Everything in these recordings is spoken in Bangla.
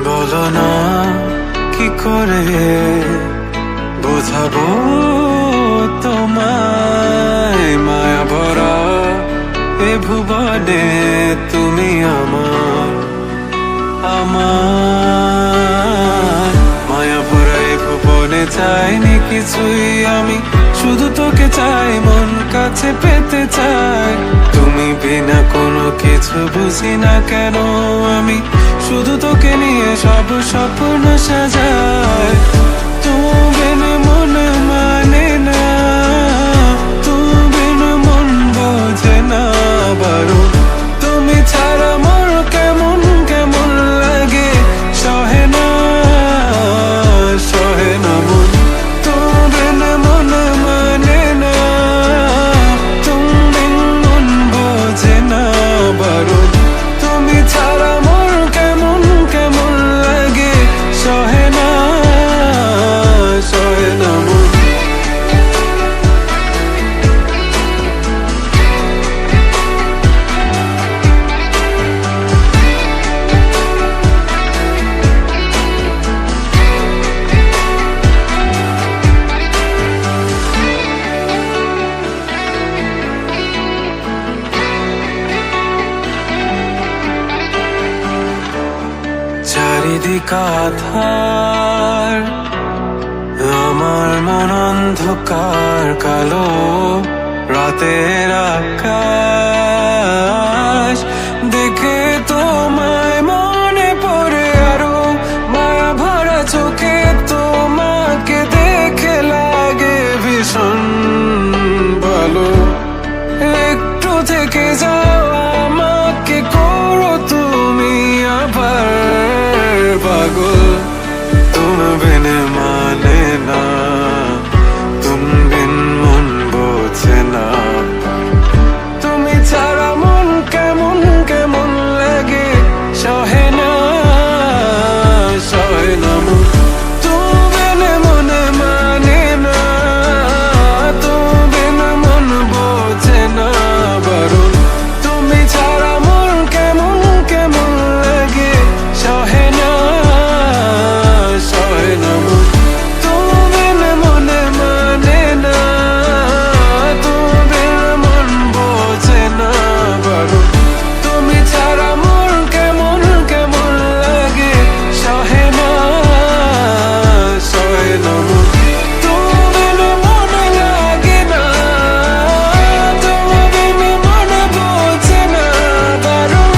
বলো না কি করে বোঝাবো তোমায়, মায়া ভরা এ ভুবনে তুমি আমার আমার। মায়া ভরা এ ভুবনে চাইনি কিছুই আমি, শুধু তোকে চাই, মন কাছে পেতে চাই। তুমি বিনা কোনো কিছু বুঝি না কেন আমি, শুধু তোকে নিয়ে সব স্বপ্ন সাজাই। তুমি বিনা মন মানে না, তুমি বিনা মন বোঝে না বারো। তুমি ছাড়া মোর কেমন কেমন লাগে, সহে না সহে না মন। তুমি বিনা মন মানে না, তুমি বিনা মন বোঝে না বারো। তুমি ছাড়া মোর কেমন কেমন লাগে, সহে না সহে না মন। চারিদিক আধার, আমার মন অন্ধকার কালো। রাতের আকাশ দেখে তোমায় মনে পড়ে আরো, মায়া ভরা চোখে তোমাকে দেখে লাগে ভীষণ ভালো। একটু থেকে যাও, আমাকে করো তুমি আবার পাগল। তুমি বিন মানে না, তুমি বিন মন বোঝে না। তুমি ছাড়া মন কেমন কেমন লাগে, সহে না সহে না মন। তুমি বিন মন মানে না, তুমি বিন মন বোঝে না বারণ। তুমি ছাড়া মন কেমন কেমন লাগে, সহে না সহে না মন। তুমি বিন মন মানে না, তুমি বিন মন বোঝে না বারণ। তুমি ছাড়া মন কেমন কেমন লাগে, সহে না সহে না মন। তুমি বিন মন লাগে না, তুমি বিন মন বোঝে না বারণ।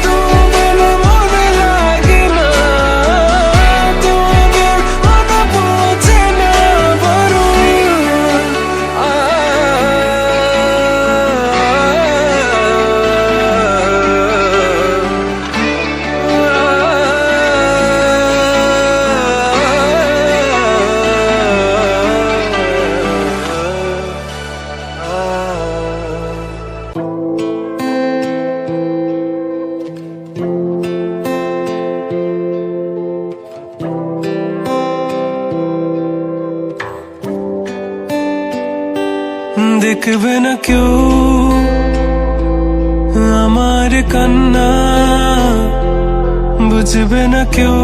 তুমি বিন মন লাগে না, তুমি বিন মন বোঝে না বারণ। দেখবে না কেউ আমার কান্না, বুঝবে না কেউ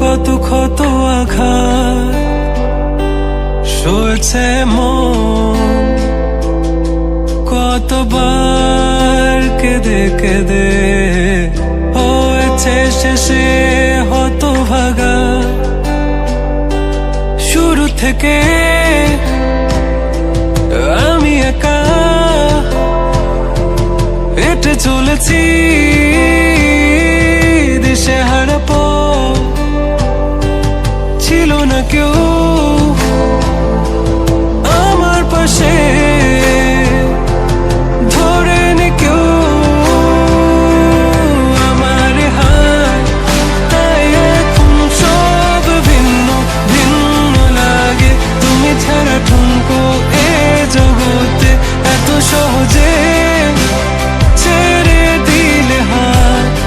কত ক্ষত আঘাত সয়েছে মন। কতবার কেঁদে কেঁদে হয়েছে শেষে হতভাগা। শুরু থেকে আমি একা হেঁটে চলেছি দিশে হারা পথ। ছিল না কেউ আমার পাশে, ধরেনি কেউ আমার হাত। তাই এখন সব ভিন্ন ভিন্ন লাগে, তুমি ছাড়া ঠুনকো এ জগতে এত সহজে ছেড়ে দিলে হাত।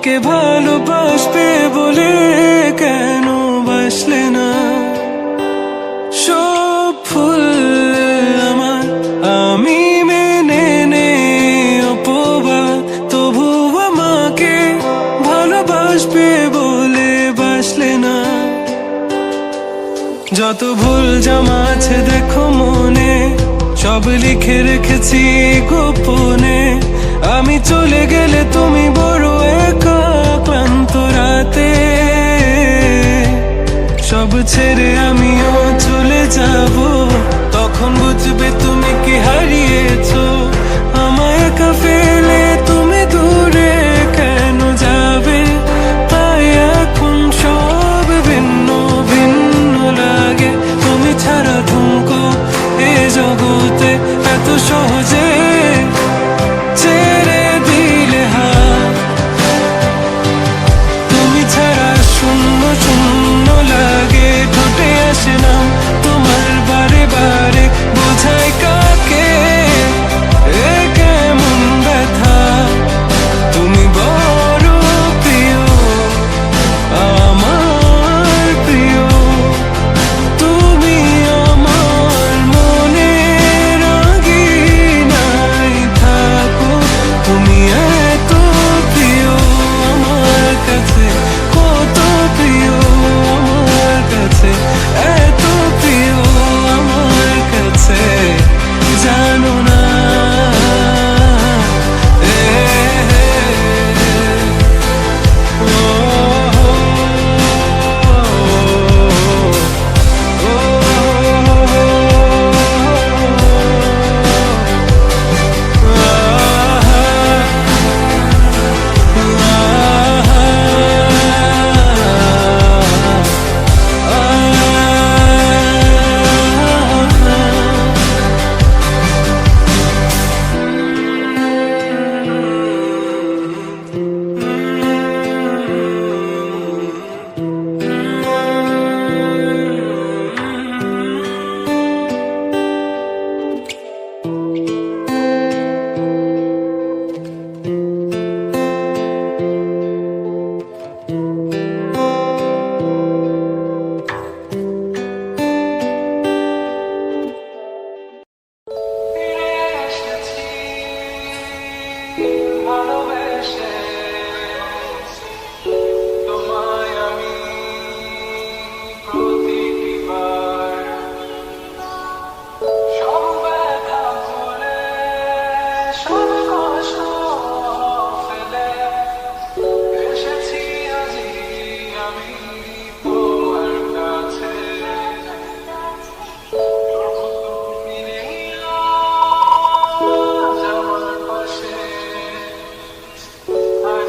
আমাকে ভালোবাসবে বলে কেন বাসলে না? সব ফুল আমার আমি মেনে নে অপবাদ, তবু আমাকে ভালোবাসবে বলে বাসলে না। যত ভুল জামা আছে দেখো মনে, সব লিখে রেখেছি গোপনে। আমি চলে গেলে তুমি বড় একা ক্লান্ত রাতে, সব ছেড়ে আমিও চলে যাব। তখন বুঝবে তুমি কি হারিয়েছো, আমায় একা ফেলে তুমি দূরে কেন যাবে? তাই এখন সব ভিন্ন ভিন্ন লাগে, তুমি ছাড়া ঠুমকো এ জগতে এত সহজে ছেড়ে দিলে হাত। তুমি ছাড়া শূন্য শূন্য লাগে, ঠোঁটে আসে না তোমার বারে বারে, বোঝাই কাকে এ কেমন ব্যথা। তুমি বড় প্রিয় আমার প্রিয়, তুমি আমার মনের আঙিনায় থাকো। তুমি এত প্রিয় আমার কাছে, কত প্রিয় আমার কাছে, এত প্রিয় আমার কাছে, জানো না? ভালোবেসে তোমায় আমি প্রতিবার সব ব্যথা ভুলে, সব কষ্ট ফেলে এসেছি আজি আমি তোমার কাছে। তুমি নেই আজ আমার পাশে, আর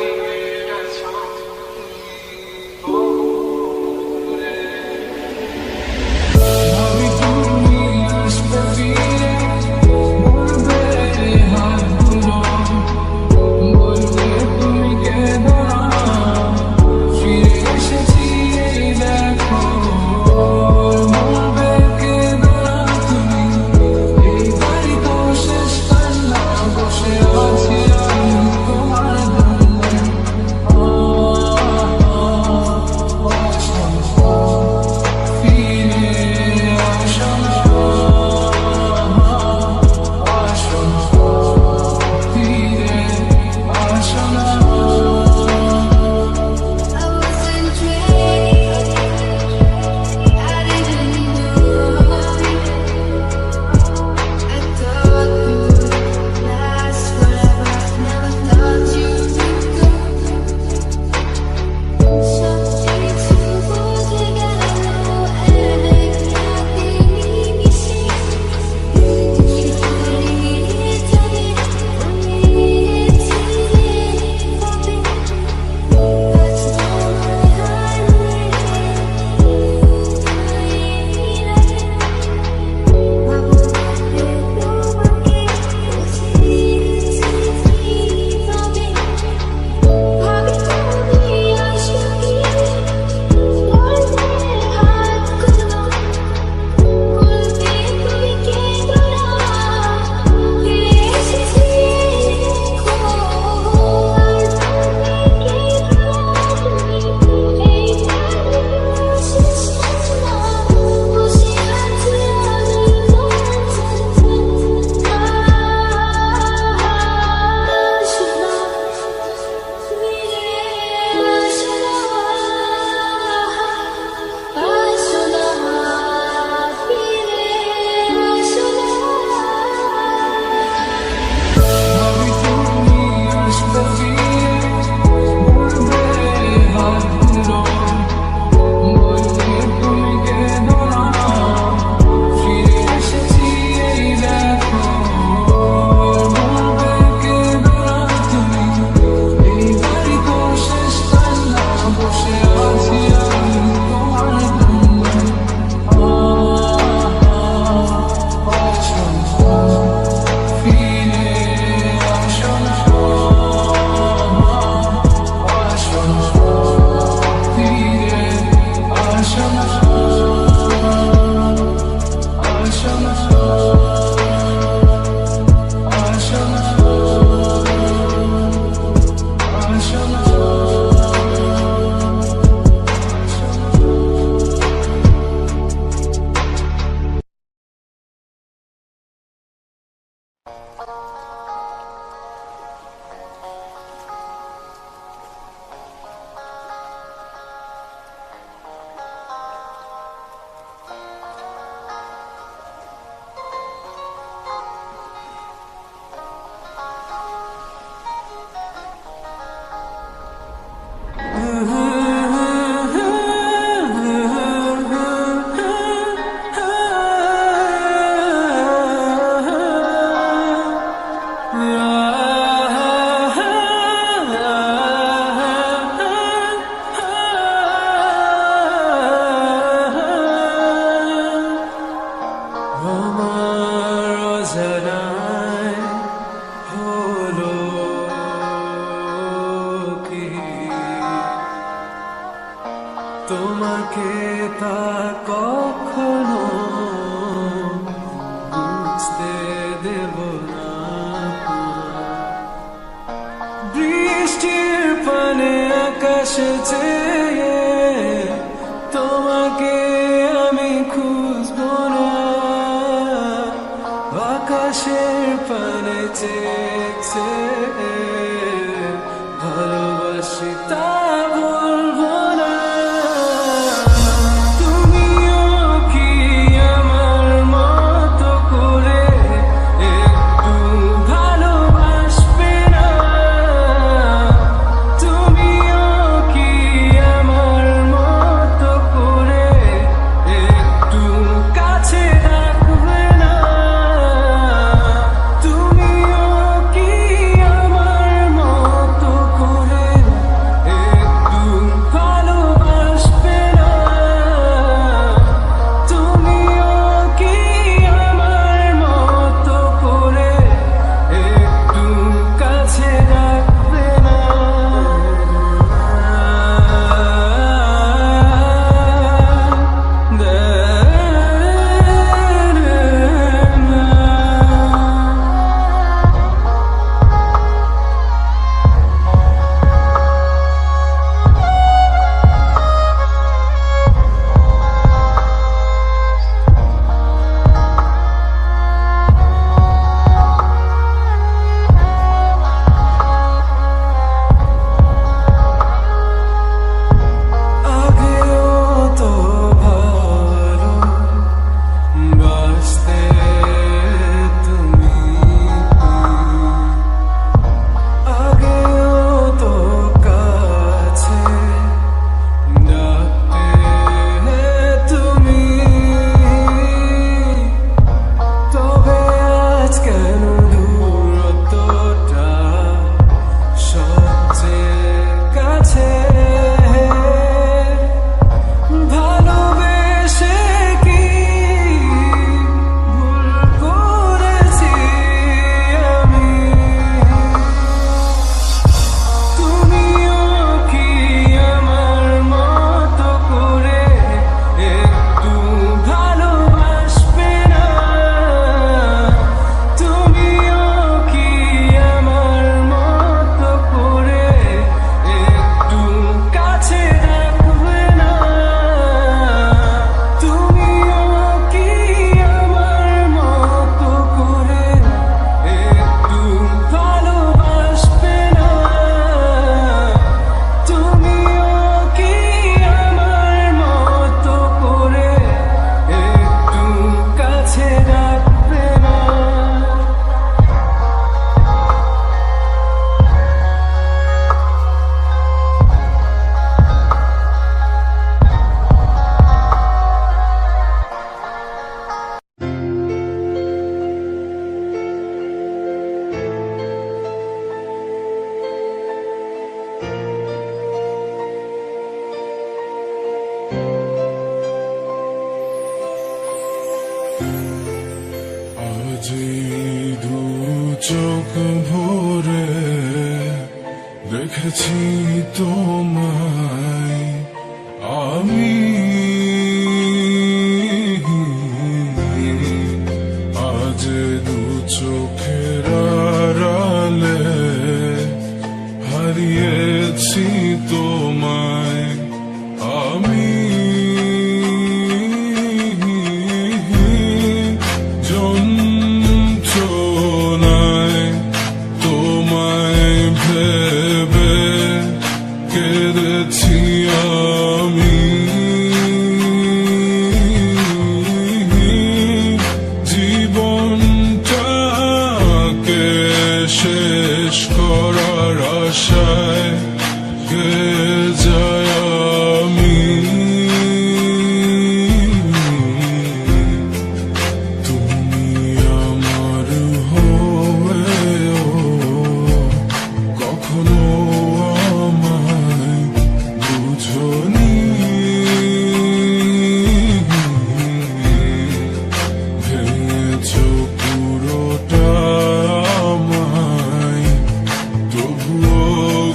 তোকে তা কখনো বুঝতে দেব না। বৃষ্টির পানে আকাশে চেয়ে তোমাকে আমি খুঁজবো না। আকাশের পানে চেয়ে ভালোবাসি তা বলবো না। তুমিও কি আমার মতো করে একটু ভালোবাসবে না? তুমিও কি আমার মতো করে একটু কাছে রাখবে না? তুমিও কি আমার মতো করে একটু ভালোবাসবে না? তুমিও কি আমার মতো করে একটু কাছে রাখবে না? আগেও তো ভালো বাসতে তুমি, আগেও তো কাছে ডাকতে তুমি। তবে আজ কেন দূরত্বটা সবচেয়ে কাছে? ভালোবেসে কি ভুল করেছি আমি? তুমিও কি আমার মতো করে একটু ভালোবাসবে না? তুমিও কি আমার মতো করে একটু কাছে রাখবে না? তুমিও কি আমার মতো করে একটু ভালোবাসবে না? তুমিও কি আমার মতো করে একটু কাছে রাখবে না? আজ দু চোখ ভরে দেখেছি তোমায় আমি। আজ দু চোখের আড়ালে হারিয়েছি তোমায় আমি। যন্ত্রণায় তোমায় ভেবে কেঁদেছি আমি। জীবনটাকে শেষ করার আশায় কে যায় আমি। তুমি আমার হয়েও কখনো আমায় বুঝোনি। ভেঙেছো পুরোটা আমায়, তবুও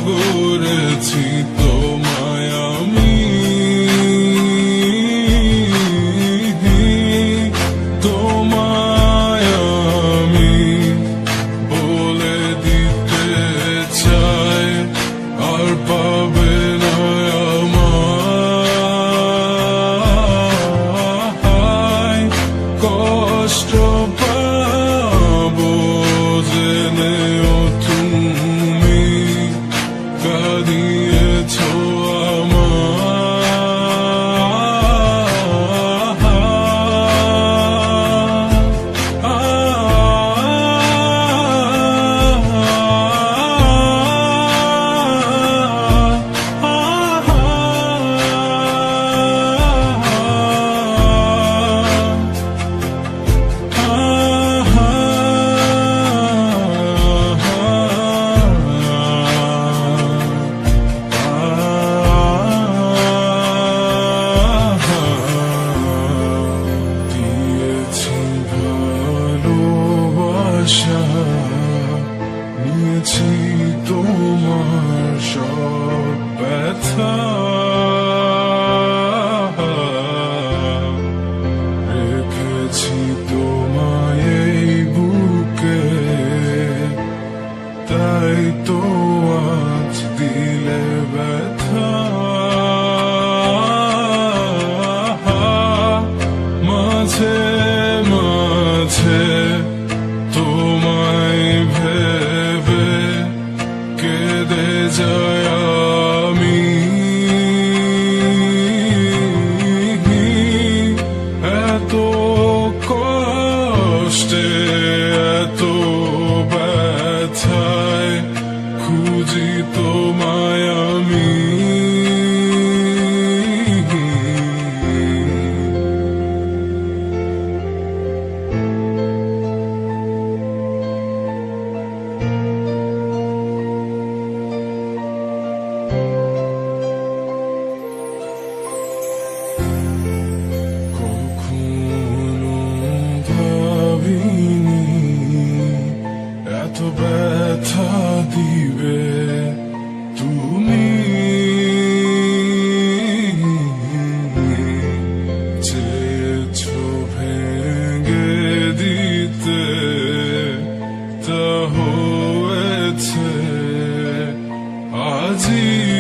রেখেছি তোমার সব ব্যথা, রেখেছি তোমায় এই বুকে, তাই তো আজ দিলে ব্যথা। মাঝে মাঝে তোমায় ভেবে কেঁদে যায় আমি, এত কষ্টে এত ব্যথায় খুঁজি তোমায় আমি। কখনো ভাবিনি এত ব্যথা দিবে তুমি, চেয়েছো ভেঙে দিতে, তা হয়েছে আজি।